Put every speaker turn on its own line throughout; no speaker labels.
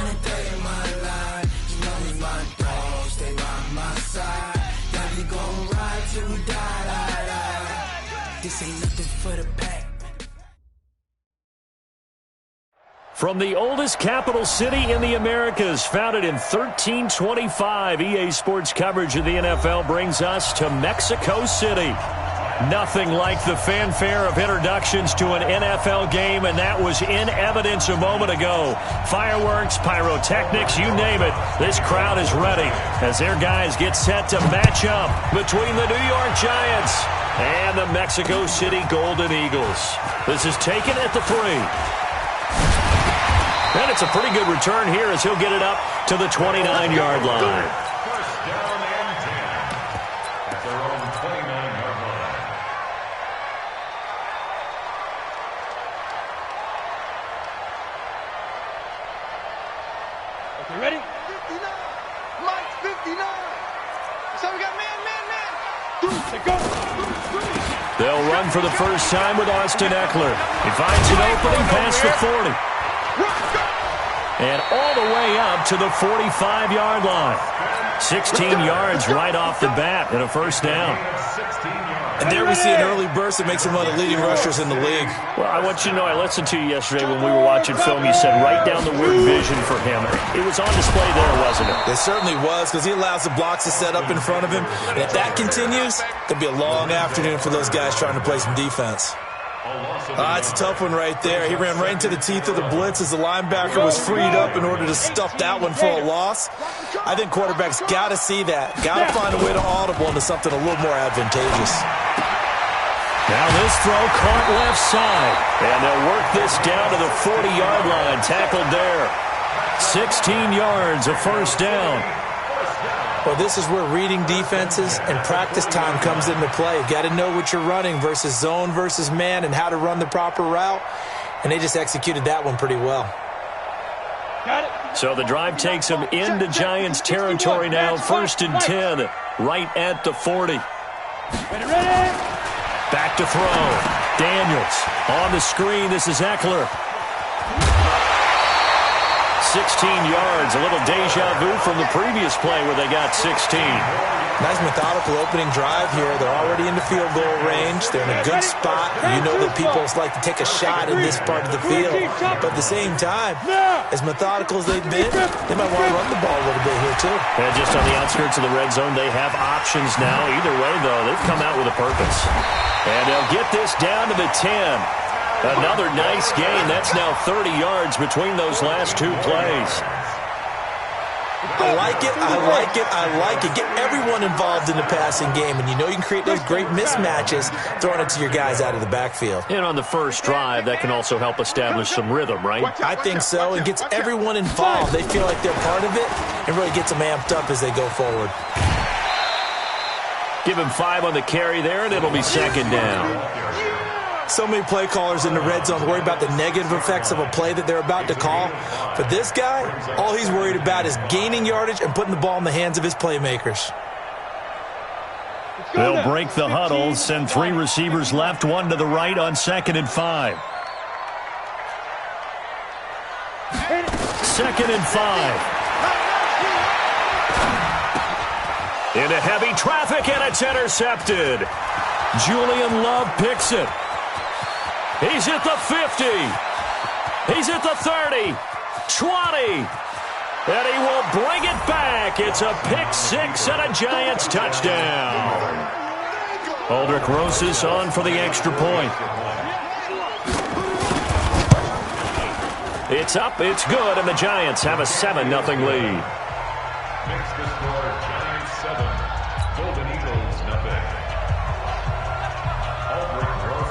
one day in my life. You know me, my dog, stay by my side. Yeah, we gon' ride till we die. This ain't nothing for the pack.
From the oldest capital city in the Americas, founded in 1325, EA Sports coverage of the NFL brings us to Mexico City. Nothing like the fanfare of introductions to an NFL game, and that was in evidence a moment ago. Fireworks, pyrotechnics, you name it. This crowd is ready as their guys get set to match up between the New York Giants and the Mexico City Golden Eagles. This is taken at the 3. And it's a pretty good return here as he'll get it up to the 29-yard line.
First down and 10 at their own 29-yard line.
Okay, ready?
59. Mike's 59. So we got man.
Go.
They'll run for the first time with Austin Eckler. He finds an opening past the 40. And all the way up to the 45-yard line. 16 yards right off the bat and a first down.
And there we see an early burst that makes him one of the leading rushers in the league.
Well, I want you to know, I listened to you yesterday when we were watching film. You said write down the word vision for him. It was on display there, wasn't it?
It certainly was, because he allows the blocks to set up in front of him. And if that continues, it could be a long afternoon for those guys trying to play some defense. It's a tough one right there. He ran right into the teeth of the blitz as the linebacker was freed up in order to stuff that one for a loss. I think quarterbacks got to see that. Got to find a way to audible into something a little more advantageous.
Now this throw caught left side. And they'll work this down to the 40-yard line. Tackled there. 16 yards, a first down.
Well, this is where reading defenses and practice time comes into play. You've got to know what you're running versus zone versus man and how to run the proper route. And they just executed that one pretty well.
Got it.
So the drive takes them into Giants territory now. First and 10, right at the 40.
Ready.
Back to throw. Daniels on the screen. This is Eckler. 16 yards, a little deja vu from the previous play where they got 16.
Nice methodical opening drive here. They're already into field goal range. They're in a good spot. You know that people like to take a shot in this part of the field. But at the same time, as methodical as they've been, they might want to run the ball a little bit here too.
And just on the outskirts of the red zone, they have options now. Either way, though, they've come out with a purpose. And they'll get this down to the 10. Another nice gain. That's now 30 yards between those last two plays.
I like it. Get everyone involved in the passing game, and you know you can create those great mismatches throwing it to your guys out of the backfield.
And on the first drive, that can also help establish some rhythm, right?
I think so. It gets everyone involved. They feel like they're part of it, and really gets them amped up as they go forward.
Give him 5 on the carry there, and it'll be second down.
So many play callers in the red zone worry about the negative effects of a play that they're about to call. But this guy, all he's worried about is gaining yardage and putting the ball in the hands of his playmakers.
They'll break the huddle, send 3 receivers left, 1 to the right on 2nd and 5. 2nd and 5. Into heavy traffic, and it's intercepted. Julian Love picks it. He's at the 50. He's at the 30. 20. And he will bring it back. It's a pick 6 and a Giants touchdown. Aldrich Rosas on for the extra point. It's up, it's good, and the Giants have a 7-0 lead.
Makes the score Giants 7, Golden Eagles nothing.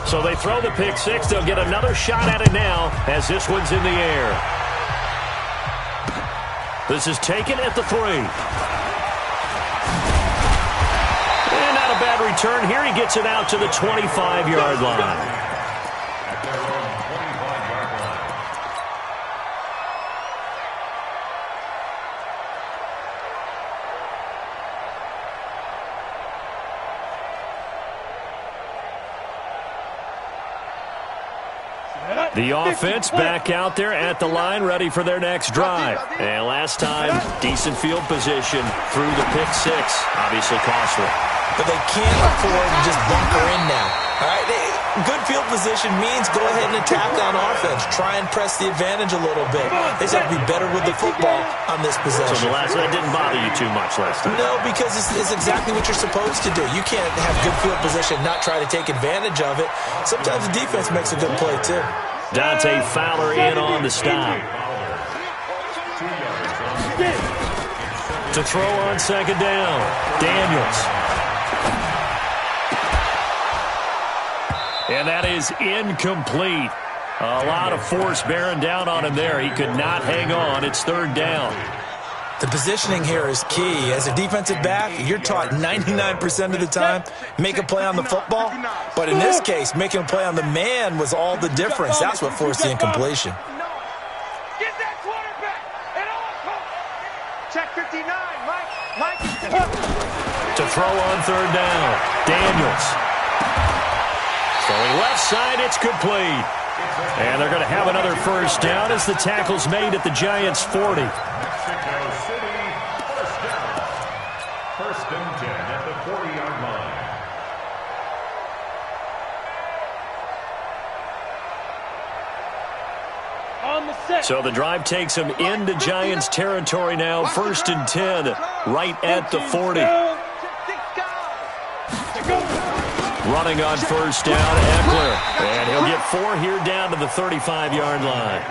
So they throw the pick 6. They'll get another shot at it now as this one's in the air. This is taken at the 3. And not a bad return here. He gets it out to the 25-yard line. The offense back out there at the line, ready for their next drive. And last time, decent field position through the pick six. Obviously costly.
But they can't afford to just bunker in now. All right, good field position means go ahead and attack on offense. Try and press the advantage a little bit. They just have to be better with the football on this possession.
So that didn't bother you too much last time?
No, because it's exactly what you're supposed to do. You can't have good field position and not try to take advantage of it. Sometimes the defense makes a good play, too.
Dante Fowler in on the stop. To throw on second down, Daniels. And that is incomplete. A lot of force bearing down on him there. He could not hang on. It's third down.
The positioning here is key. As a defensive back, you're taught 99% of the time, make a play on the football. But in this case, making a play on the man was all the difference. That's what forced the incompletion.
Get that quarterback at all costs. Check 59, Mike.
To throw on third down, Daniels. Throwing left side, it's complete. And they're going to have another first down as the tackle's made at the Giants' 40.
First and 10 at the 40-yard line.
So the drive takes them into Giants territory now. First and 10, right at the 40. Running on first down, Eckler. And he'll get 4 here down to the 35-yard line.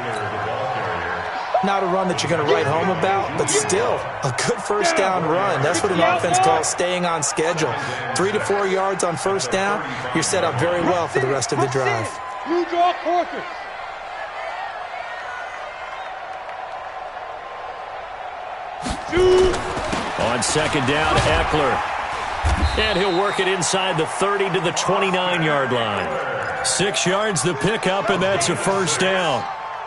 Not a run that you're going to write home about, but still a good first down run. That's what an offense calls staying on schedule. 3 to 4 yards on first down, you're set up very well for the rest of the drive.
You draw quarters.
On second down, Eckler. And he'll work it inside the 30 to the 29-yard line. 6 yards the pickup, and that's a first down.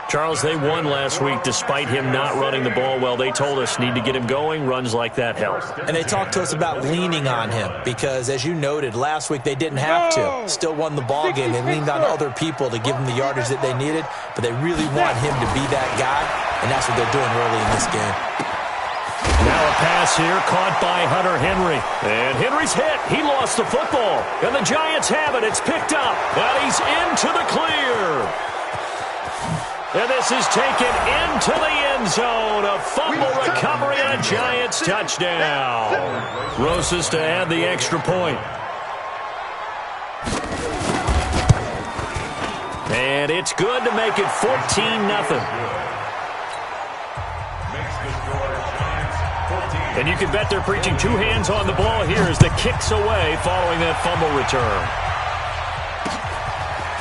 Charles, they won last week despite him not running the ball well. They told us need to get him going. Runs like that help.
And they talked to us about leaning on him because, as you noted, last week they didn't have to. Still won the ball game. They leaned on other people to give them the yardage that they needed, but they really want him to be that guy, and that's what they're doing early in this game.
Now a pass here caught by Hunter Henry. And Henry's hit. He lost the football. And the Giants have it. It's picked up. And he's into the clear. And this is taken into the end zone. A fumble recovery and a Giants touchdown. Rosas to add the extra point. And it's good to make it 14-0. And you can bet they're preaching 2 hands on the ball here as the kick's away following that fumble return.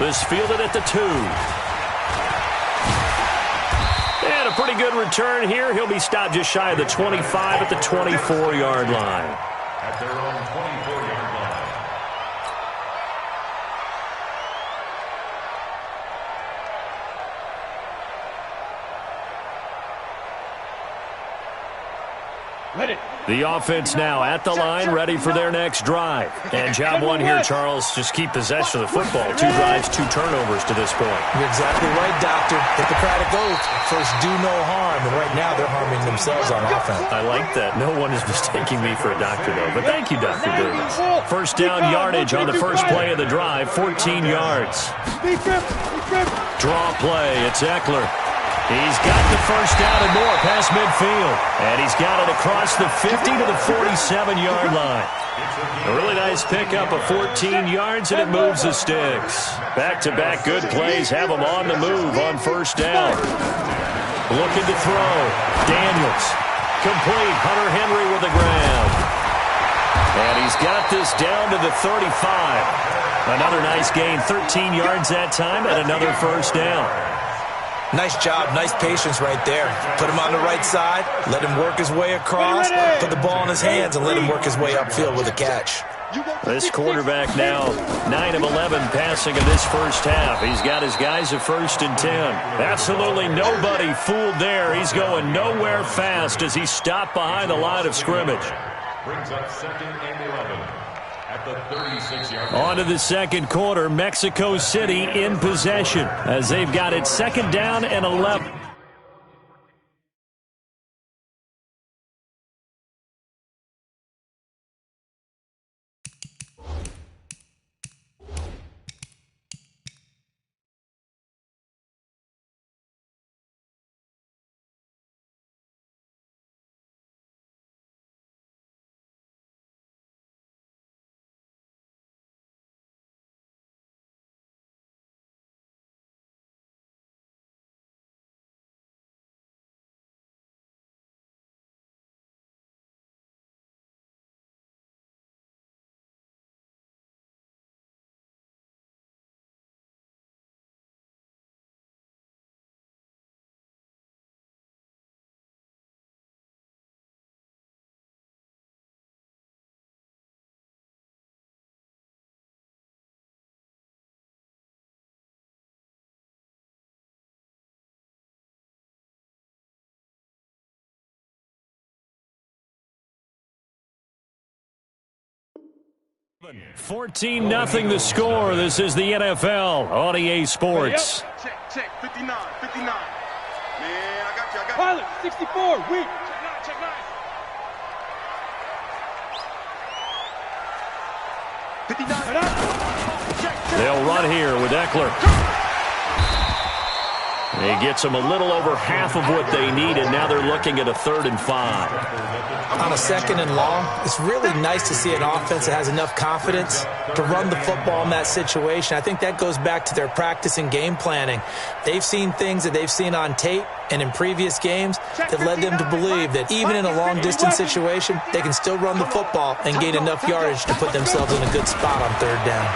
This fielded at the 2. And a pretty good return here. He'll be stopped just shy of the 25 at the 24-yard line.
At their own 24-yard line.
The offense now at the line, ready for their next drive. And job one here, Charles, just keep possession of the football. 2 drives, 2 turnovers to this point.
You're exactly right, Doctor. Hippocratic oath. First, do no harm. And right now, they're harming themselves on offense.
I like that. No one is mistaking me for a doctor, though. But thank you, Dr. Davis. First down yardage on the first play of the drive, 14 yards. Draw play. It's Eckler. He's got the first down and more past midfield. And he's got it across the 50 to the 47-yard line. A really nice pickup of 14 yards, and it moves the sticks. Back-to-back good plays have him on the move on first down. Looking to throw. Daniels. Complete. Hunter Henry with the grab. And he's got this down to the 35. Another nice gain. 13 yards that time, and another first down.
Nice job, nice patience right there. Put him on the right side, let him work his way across, put the ball in his hands, and let him work his way upfield with a catch.
This quarterback now 9 of 11 passing in this first half. He's got his guys at 1st and 10. Absolutely nobody fooled there. He's going nowhere fast as he stopped behind the line of scrimmage.
Brings up 2nd and 11. at the 36-yard line.
On to the second quarter. Mexico City in possession as they've got it second down and 11. Fourteen 0 the score. This is the NFL on EA Sports.
Check, 59. Man, I got you.
Pilot, 64, weak.
Check nine. 59.
They'll run here with Eckler. He gets them a little over half of what they need, and now they're looking at a 3rd and 5.
On a 2nd and long, it's really nice to see an offense that has enough confidence to run the football in that situation. I think that goes back to their practice and game planning. They've seen things that they've seen on tape and in previous games that led them to believe that even in a long-distance situation, they can still run the football and gain enough yardage to put themselves in a good spot on 3rd down.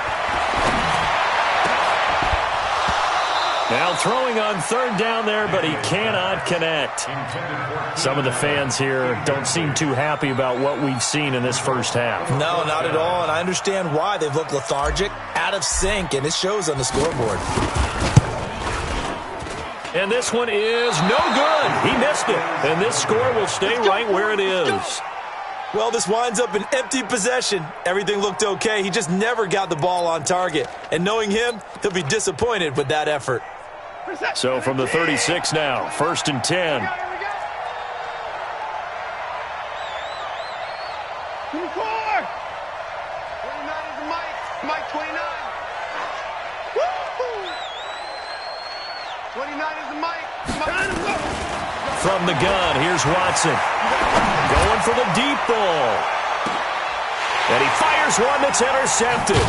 Now throwing on 3rd down there, but he cannot connect. Some of the fans here don't seem too happy about what we've seen in this first half.
No, not at all, and I understand why. They've looked lethargic, out of sync, and it shows on the scoreboard.
And this one is no good. He missed it, and this score will stay right where it is.
Well, this winds up an empty possession. Everything looked okay. He just never got the ball on target. And knowing him, he'll be disappointed with that effort.
So from the 36 now, 1st and 10.
24. 29 is Mike 29. Woo! 29 is Mike.
From the gun, here's Watson. Going for the deep ball. And he fires one that's intercepted.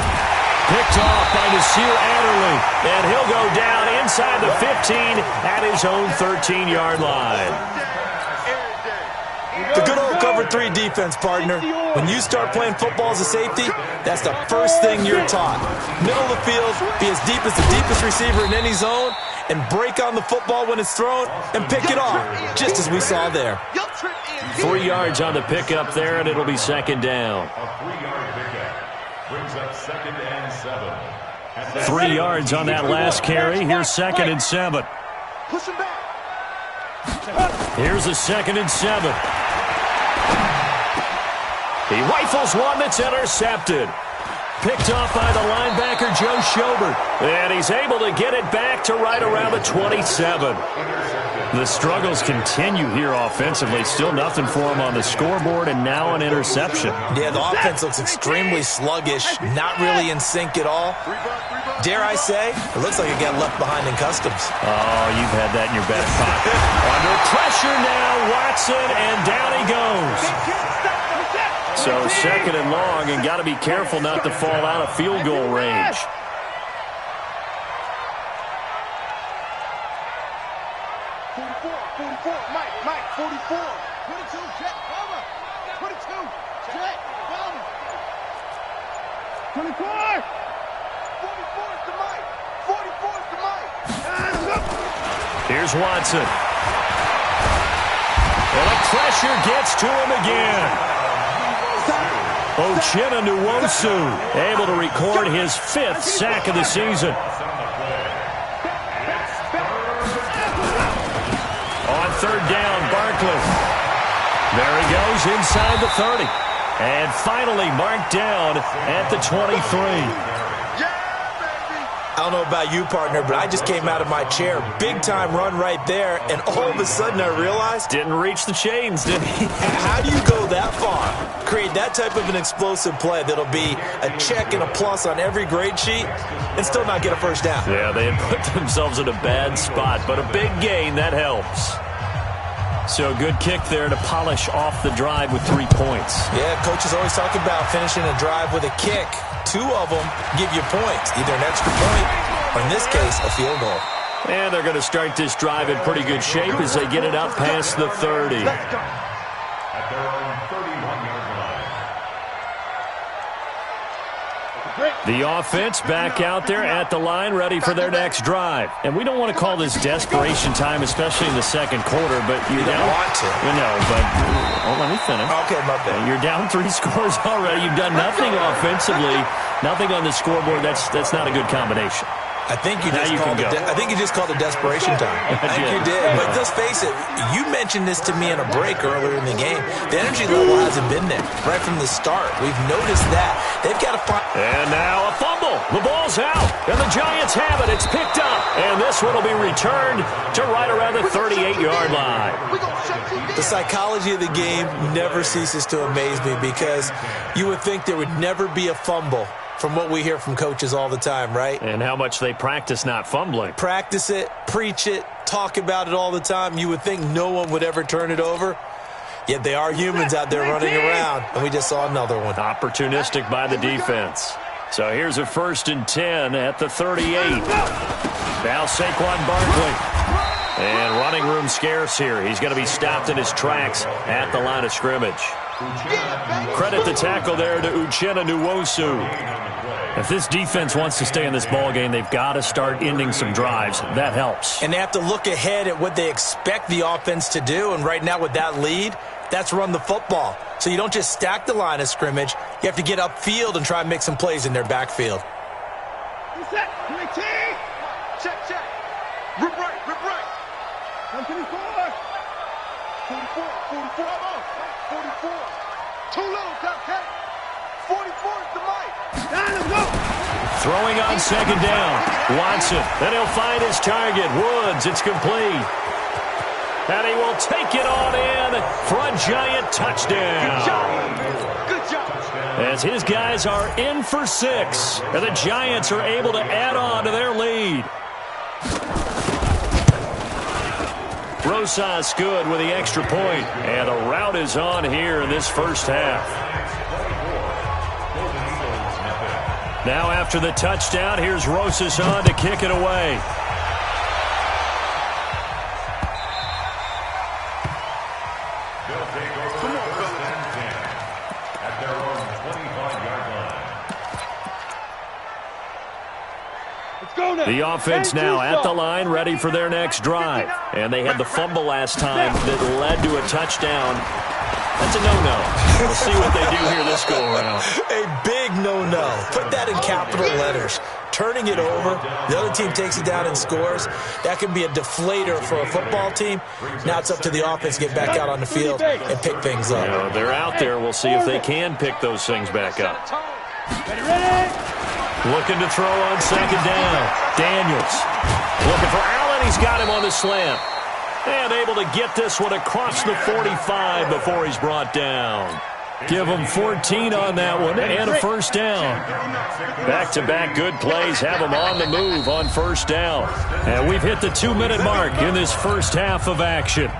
Picked off by Nasir Adderley. And he'll go down inside the 15 at his own 13-yard line.
The good old cover 3 defense, partner. When you start playing football as a safety, that's the first thing you're taught. Middle of the field, be as deep as the deepest receiver in any zone, and break on the football when it's thrown and pick it off, just as we saw there.
3 yards on the pickup there, and it'll be 2nd down.
A 3-yard pickup brings up 2nd and 7.
3 yards on that last carry. Here's 2nd and 7.
Push him back.
Here's a 2nd and 7. He rifles one that's intercepted. Picked off by the linebacker, Joe Schobert. And he's able to get it back to right around the 27. The struggles continue here offensively. Still nothing for him on the scoreboard, and now an interception.
Yeah, the offense looks extremely sluggish, not really in sync at all. Dare I say, it looks like it got left behind in customs.
Oh, you've had that in your back pocket. Under pressure now, Watson, and down he goes. So 2nd and long, and got to be careful not to fall out of field goal range.
44, Mike, 44. 22, Jet, cover. 22, Jet, cover. 24. 44 is to Mike. 44 is to Mike.
Here's Watson. And the pressure gets to him again. Uchenna Nwosu able to record his 5th sack of the season. On 3rd down, Barkley. There he goes inside the 30. And finally marked down at the 23.
I don't know about you, partner, but I just came out of my chair. Big-time run right there, and all of a sudden I realized...
Didn't reach the chains, did he?
How do you go that far? Create that type of an explosive play that'll be a check and a plus on every grade sheet and still not get a first down.
Yeah, they had put themselves in a bad spot, but a big gain, that helps. So a good kick there to polish off the drive with 3 points.
Yeah, coaches always talk about finishing a drive with a kick. 2 of them give you points, either an extra point or, in this case, a field goal.
And they're going to start this drive in pretty good shape as they get it up past the 30.
At their own 31-yard line.
The offense back out there at the line, ready for their next drive. And we don't want to call this desperation time, especially in the second quarter, but
you don't want to.
You know, but let me finish.
Okay, my bad.
You're down 3 scores already. You've done nothing offensively, nothing on the scoreboard. That's not a good combination.
I think you just called it desperation time. I think you did. But let's face it, you mentioned this to me in a break earlier in the game. The energy level hasn't been there right from the start. We've noticed that. They've got to find...
And now a fumble. The ball's out. And the Giants have it. It's picked up. And this one will be returned to right around the 38-yard line.
The psychology of the game never ceases to amaze me because you would think there would never be a fumble from what we hear from coaches all the time, right?
And how much they practice not fumbling.
Practice it, preach it, talk about it all the time. You would think no one would ever turn it over. Yet they are humans out there running around, and we just saw another one.
Opportunistic by the defense. So here's a 1st and 10 at the 38. Now Saquon Barkley. And running room scarce here. He's going to be stopped in his tracks at the line of scrimmage. Credit the tackle there to Uchenna Nwosu. If this defense wants to stay in this ballgame, they've got to start ending some drives. That helps.
And they have to look ahead at what they expect the offense to do. And right now with that lead, that's run the football. So you don't just stack the line of scrimmage. You have to get upfield and try and make some plays in their backfield.
Check. Rip right. 124. 44. 44. Too little, Cupcake. 44 is the mic. Let's go.
Throwing on 2nd down. Watson. Then he'll find his target. Woods. It's complete. And he will take it on in for a Giant touchdown.
Good job.
As his guys are in for 6. And the Giants are able to add on to their lead. Rosas good with the extra point. And the rout is on here in this first half. Now after the touchdown, here's Rosas on to kick it away.
They'll take over at their own 25-yard line.
Let's go now.
The offense now at the line, ready for their next drive. And they had the fumble last time that led to a touchdown. That's a no-no. We'll see what they do here this go-around.
A big no-no. Put that in capital letters. Turning it over, the other team takes it down and scores. That can be a deflator for a football team. Now it's up to the offense to get back out on the field and pick things up.
You know, they're out there. We'll see if they can pick those things back up.
Ready?
Looking to throw on 2nd down. Daniels. Looking for Allen. He's got him on the slant. And able to get this one across the 45 before he's brought down. Give them 14 on that one and a 1st down. Back-to-back good plays have them on the move on 1st down. And we've hit the 2-minute mark in this first half of action.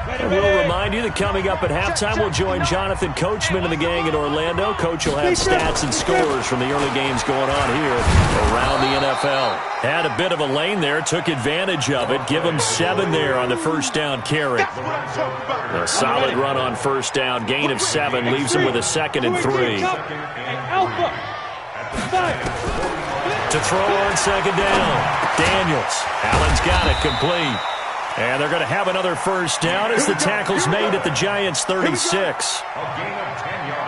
And we'll remind you that coming up at halftime, we'll join Jonathan Coachman and the gang in Orlando. Coach will have stats and scores from the early games going on here around the NFL. Had a bit of a lane there, took advantage of it. Give him 7 there on the 1st down carry. A solid run on 1st down, gain of 7, leaves him with a 2nd and 3. To throw on 2nd down, Daniels. Allen's got it complete. And they're going to have another 1st down as the tackle's made at the Giants' 36.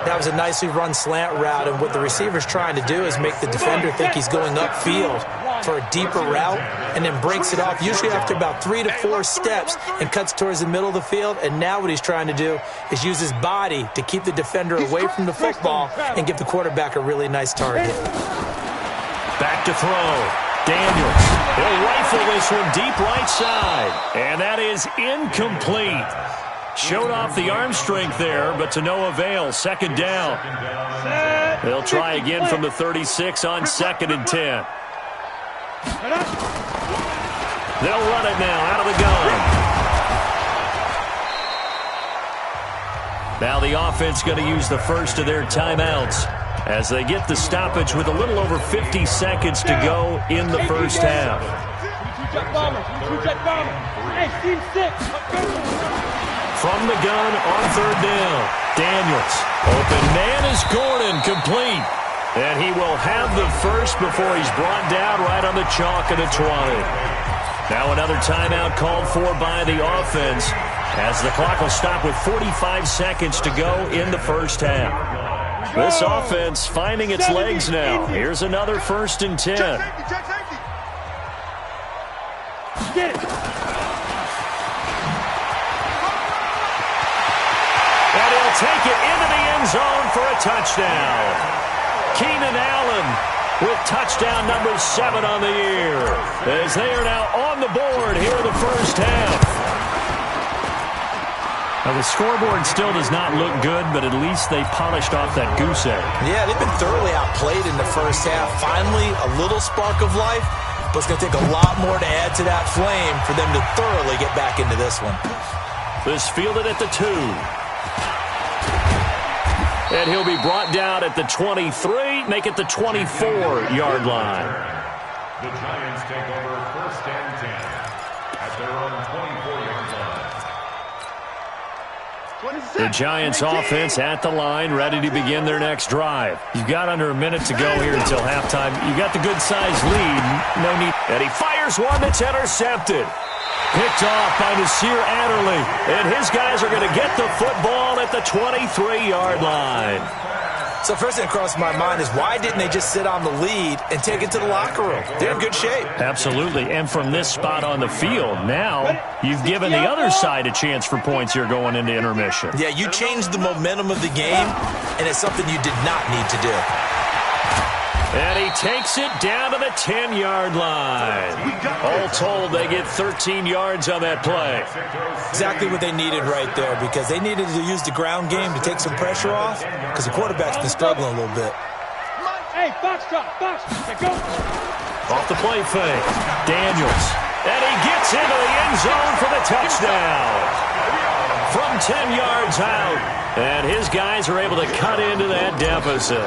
That was a nicely run slant route, and what the receiver's trying to do is make the defender think he's going upfield for a deeper route and then breaks it off, usually after about 3 to 4 steps, and cuts towards the middle of the field. And now what he's trying to do is use his body to keep the defender away from the football and give the quarterback a really nice target.
Back to throw. Daniels. He'll rifle this one deep right side. And that is incomplete. Showed off the arm strength there, but to no avail. Second down. They'll try again from the 36 on 2nd and 10. They'll run it now out of the gun. Now the offense going to use the first of their timeouts as they get the stoppage with a little over 50 seconds to go in the first half. From the gun on 3rd down, Daniels. Open man is Gordon, complete. And he will have the first before he's brought down right on the chalk at the 20. Now another timeout called for by the offense as the clock will stop with 45 seconds to go in the first half. This offense finding its legs now. Here's another 1st and 10.
Get it.
And he'll take it into the end zone for a touchdown. Keenan Allen with touchdown number 7 on the year, as they are now on the board here in the first half. Now, the scoreboard still does not look good, but at least they polished off that goose egg.
Yeah, they've been thoroughly outplayed in the first half. Finally, a little spark of life, but it's going to take a lot more to add to that flame for them to thoroughly get back into this one.
This fielded at the 2. And he'll be brought down at the 23, make it the 24-yard line.
The Giants take over 1st and 10 at their own 24-yard line.
The Giants offense at the line, ready to begin their next drive. You've got under a minute to go here until halftime. You've got the good-sized lead. No need. And he fires one that's intercepted. Picked off by Nasir Adderley. And his guys are going to get the football at the 23-yard line.
So first thing that crossed my mind is why didn't they just sit on the lead and take it to the locker room? They're in good shape.
Absolutely. And from this spot on the field, now you've given the other side a chance for points here going into intermission.
Yeah, you changed the momentum of the game, and it's something you did not need to do.
And he takes it down to the 10-yard line. All told, they get 13 yards on that play.
Exactly what they needed right there, because they needed to use the ground game to take some pressure off, because the quarterback's been struggling a little bit.
Hey, box drop, box. Go.
Off the play fake, Daniels. And he gets into the end zone for the touchdown. From 10 yards out. And his guys are able to cut into that deficit.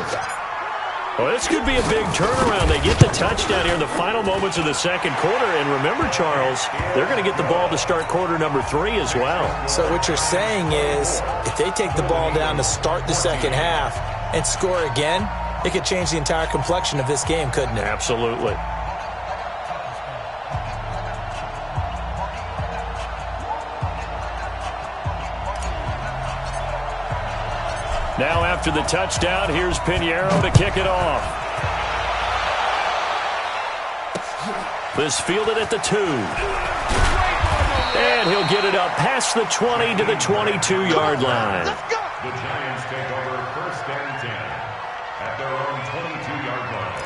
Well, this could be a big turnaround. They get the touchdown here in the final moments of the second quarter. And remember, Charles, they're going to get the ball to start quarter number 3 as well. So
what you're saying is if they take the ball down to start the second half and score again, it could change the entire complexion of this game, couldn't it?
Absolutely. Now after the touchdown, here's Pinheiro to kick it off. This fielded at the 2. And he'll get it up past the 20 to the 22-yard line.
The Giants take over 1st and 10 at their own 22-yard line.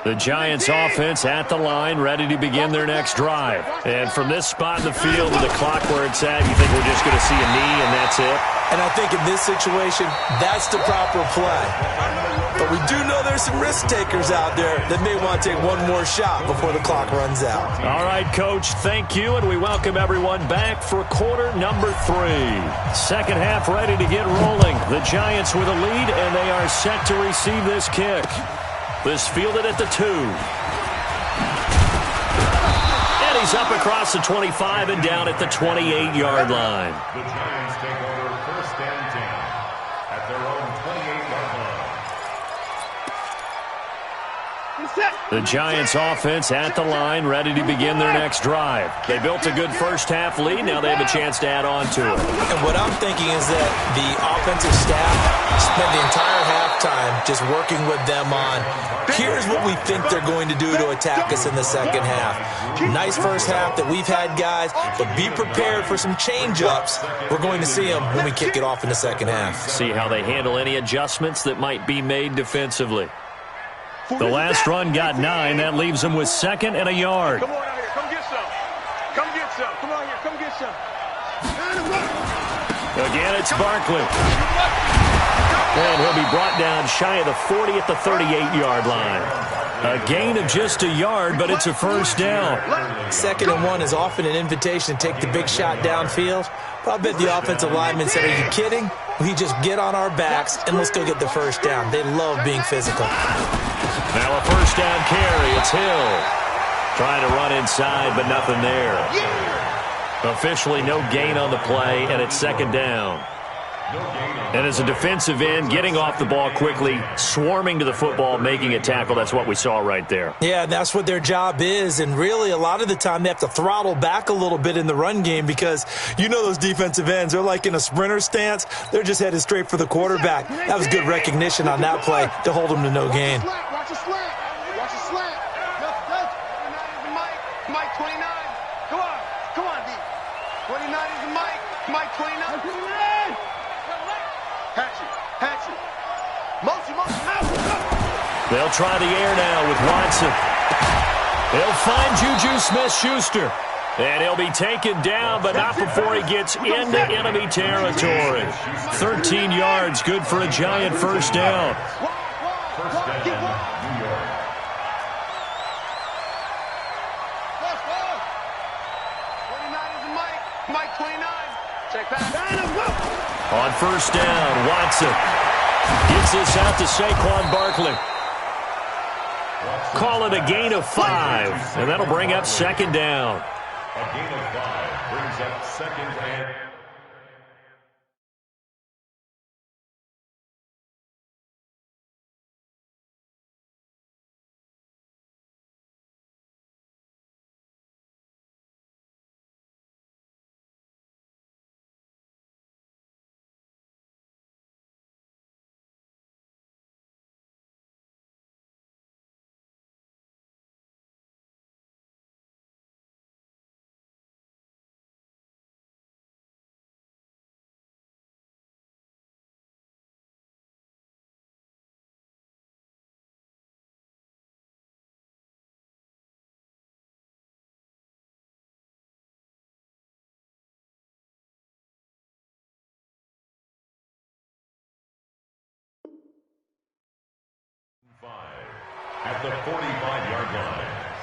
The Giants offense at the line, ready to begin their next drive. And from this spot in the field with the clock where it's at, you think we're just going to see a knee and that's it?
And I think in this situation, that's the proper play. But we do know there's some risk takers out there that may want to take one more shot before the clock runs out.
All right, Coach, thank you, and we welcome everyone back for quarter number 3. Second half ready to get rolling. The Giants with a lead, and they are set to receive this kick. This fielded at the 2. And he's up across the 25 and down at the 28-yard line.
The Giants take over 1st and 10 at their own 28-yard line.
The Giants offense at the line, ready to begin their next drive. They built a good first-half lead. Now they have a chance to add on to it.
And what I'm thinking is that the offensive staff spent the entire halftime just working with them on, here's what we think they're going to do to attack us in the second half. Nice first half that we've had, guys, but be prepared for some change-ups. We're going to see them when we kick it off in the second half.
See how they handle any adjustments that might be made defensively. The last run got 9. That leaves them with 2nd and a yard.
Come on out here. Come get some. Come get some. Come on here. Come get some.
Again, it's Barkley. And he'll be brought down shy of the 40 at the 38-yard line. A gain of just a yard, but it's a first down.
2nd and 1 is often an invitation to take the big shot downfield. But I bet the offensive lineman said, are you kidding? We just get on our backs and let's go get the first down. They love being physical.
Now a first down carry. It's Hill. Trying to run inside, but nothing there. Officially no gain on the play, and it's 2nd down. And as a defensive end, getting off the ball quickly, swarming to the football, making a tackle, that's what we saw right there.
Yeah, that's what their job is, and really a lot of the time they have to throttle back a little bit in the run game because you know those defensive ends, they're like in a sprinter stance. They're just headed straight for the quarterback. That was good recognition on that play to hold them to no gain.
Watch a slant. Watch a slant. 29 is the Mike. Mike 29. Come on. Come on, D. 29 is the Mike. Mike 29. Hatchet. Motion.
They'll try the air now with Watson. They'll find Juju Smith-Schuster. And he'll be taken down, but not before he gets into enemy territory. 13 yards, good for a Giant first down.
First down, New York.
Mike 29. Check back.
On first down, Watson gets this out to Saquon Barkley. Call it a gain of 5, and that'll bring up 2nd down.
A gain of 5 brings up 2nd and... At the 45-yard line.